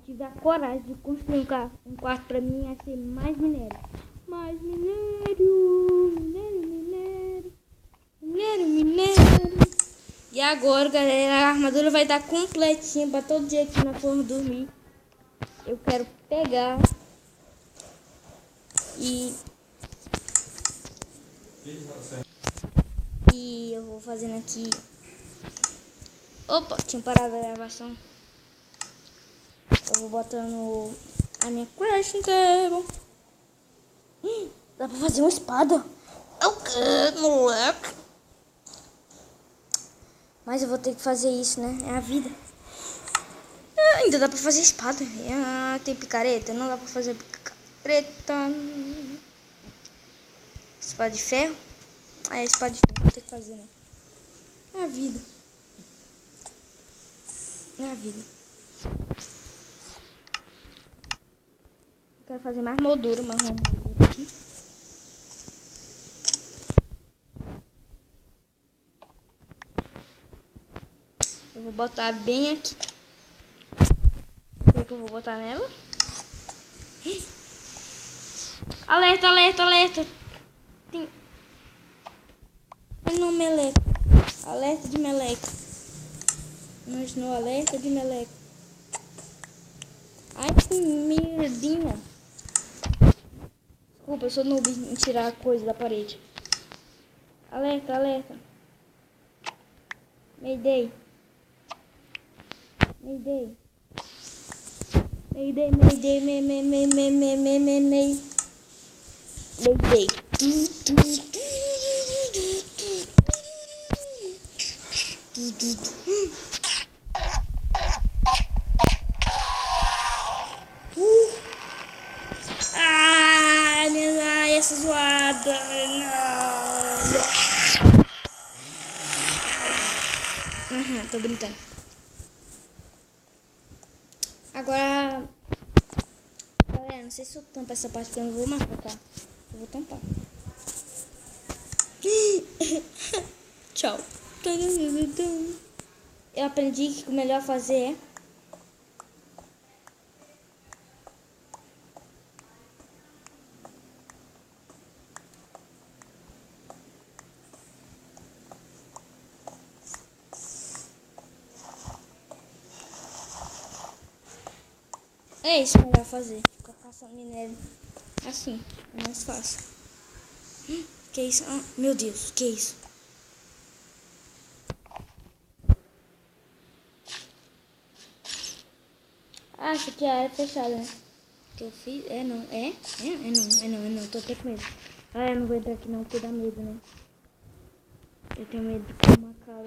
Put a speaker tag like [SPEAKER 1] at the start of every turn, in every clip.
[SPEAKER 1] tiver a coragem de construir um quarto pra mim, ia ser mais minério. Mais minério, minério. E agora, galera, a armadura vai estar completinha pra todo dia que nós formos dormir. Eu quero pegar e eu vou fazendo aqui. Opa, tinha parado a gravação. Eu vou botando a minha crafting table. Dá pra fazer uma espada? Eu quero, moleque. Mas eu vou ter que fazer isso, né? É a vida. Ainda dá pra fazer espada. Tem picareta? Não dá pra fazer picareta. Espada de ferro? É, espada de ferro. Vou ter que fazer, né? É a vida. É a vida. Quero fazer mais moldura, aqui. Eu vou botar bem aqui. O que eu vou botar nela? Alerta, alerta, alerta. Tem... Não, meleca. Alerta de meleca. No alerta de meleca. Ai, que merdinha. Desculpa, eu sou noob em tirar coisa da parede. Alerta, alerta. Mayday. Mayday. Mayday, mayday, Mayday. Essa zoada. Não. Tô brincando. Agora, galera, não sei se eu tampo essa parte que eu não vou marcar, tá? Eu vou tampar. Tchau. Eu aprendi que o melhor fazer é isso, melhor fazer. Ficar caçando minério assim, é mais fácil. Que isso? Ah, meu Deus, que isso? Ah, isso aqui é a área fechada, né? Que eu fiz? Não. Não. Tô até com medo. Ah, eu não vou entrar aqui não, porque dá medo, né? Eu tenho medo de ter uma cara.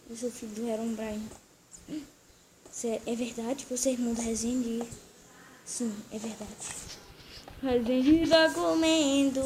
[SPEAKER 1] Eu sou filho do Herobrine. É verdade que você é irmão da Resende? Sim, é verdade. Resende tá comendo.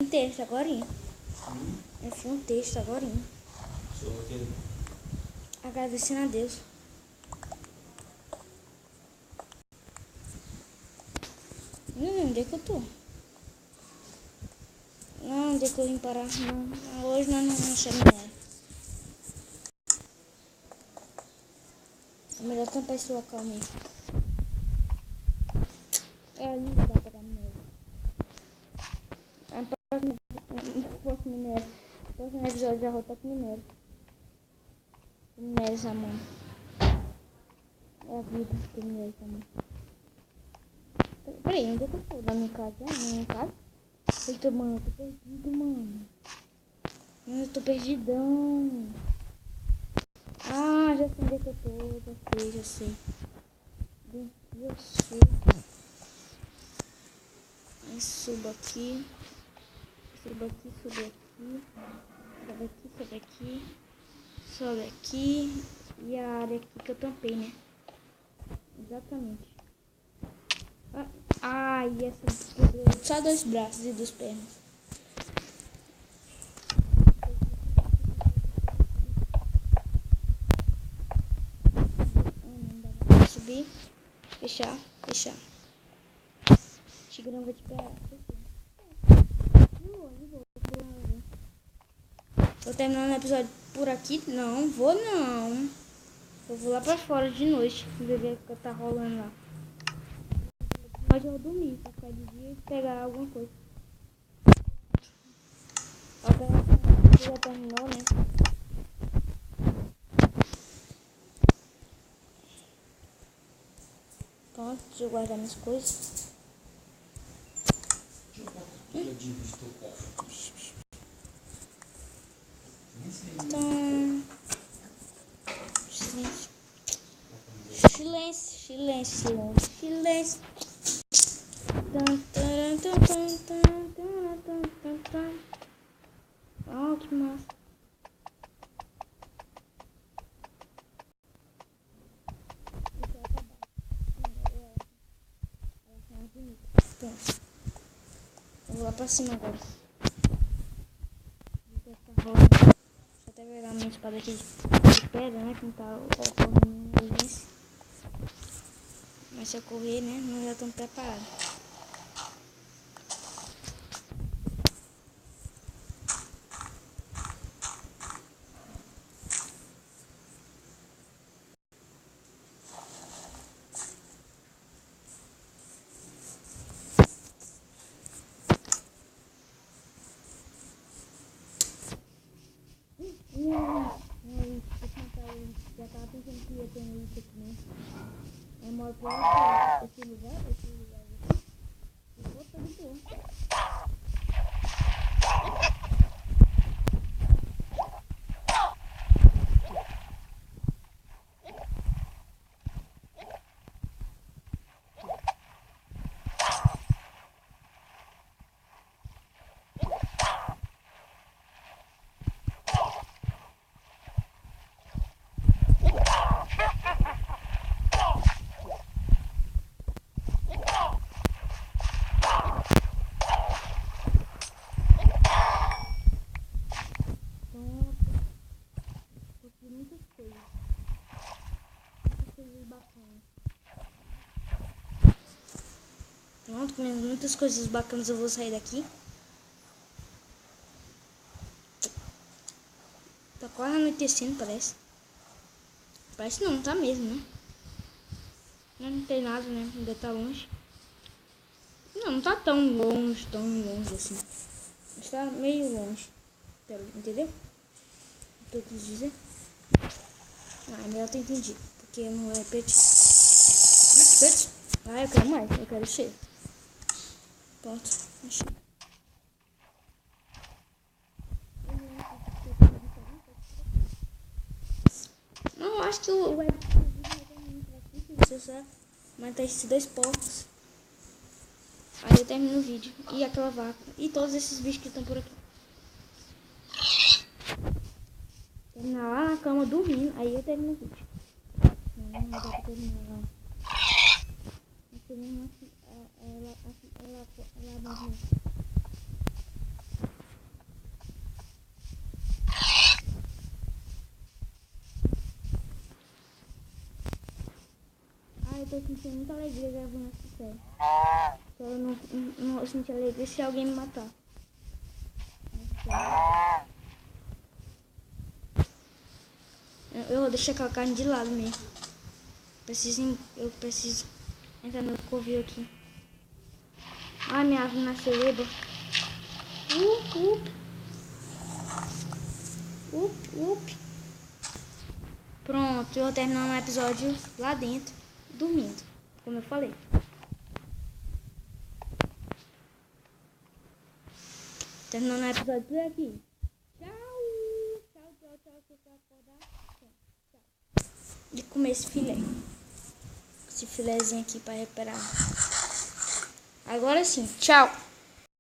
[SPEAKER 1] Um texto agorinha. Eu fiz um texto agorinha. Agradecendo a Deus. Onde é que eu tô? Não, onde é que eu vim parar? Não, hoje nós não achamos minério. É melhor tampar esse local mesmo. Ali não dá pra dar minério. No próximo minério. No próximo episódio já volta com minério. Minério, essa mão. É a vida que minério, essa mão. Peraí, onde é que eu tô? Na minha casa? Na minha casa? Eita, mano, eu tô perdido, mano. Eu tô perdidão. Ah, já sei onde é que eu tô. Já sei. Eu sei. Eu subo aqui. Sobe aqui, sobe aqui. Sobe aqui, sobe aqui. Sobe aqui. E a área aqui que eu tampei, né? Exatamente. E essa quebrou só 2 braços e 2 pernas. Subir, fechar. Tigrão vai te pegar. Vou terminando o episódio por aqui. Não vou não. Eu vou lá pra fora de noite. Ver o que tá rolando lá. Mas eu vou dormir pra ficar de dia e pegar alguma coisa. A operação já terminou, né? Pronto, deixa eu guardar minhas coisas. Então, silêncio. Oh, que massa. Eu vou lá pra cima agora. Deixa eu até pegar minha espada aqui de pedra, né? Que não tá ocorrendo emergência. Mas se eu correr, né? Nós já estamos preparados. Já tava pensando que ia ter um isso aqui, né? Eu moro por esse lugar aqui. Eu vou todo dia. Muitas coisas bacanas. Pronto, comendo muitas coisas bacanas, eu vou sair daqui. Tá quase anoitecendo, parece. Parece não, tá mesmo, né? Não tem nada, né? Ainda tá longe. Não tá tão longe assim. Mas tá meio longe. Entendeu? O que eu quis dizer? É melhor ter entendido. Porque eu não repeti. Eu quero mais. Eu quero cheio. Pronto. Achei. Não, acho que o web mas tá esses 2 porcos. Aí eu termino o vídeo. E aquela vaca. E todos esses bichos que estão por aqui. Terminar lá na cama dormindo. Aí eu termino o vídeo. Não dá pra terminar lá. Ela morreu. Eu tô sentindo muita alegria gravando essa série. Só eu não senti alegria se alguém me matar. Eu vou deixar aquela carne de lado mesmo. Eu preciso entrar no covil aqui. Minha árvore nasceu eba. Pronto, eu vou terminar um episódio lá dentro, dormindo, como eu falei. Terminando o episódio por aqui. Tchau. Se eu acordar. Tchau. E comer esse filé. Esse filézinho aqui pra reparar. Agora sim, tchau.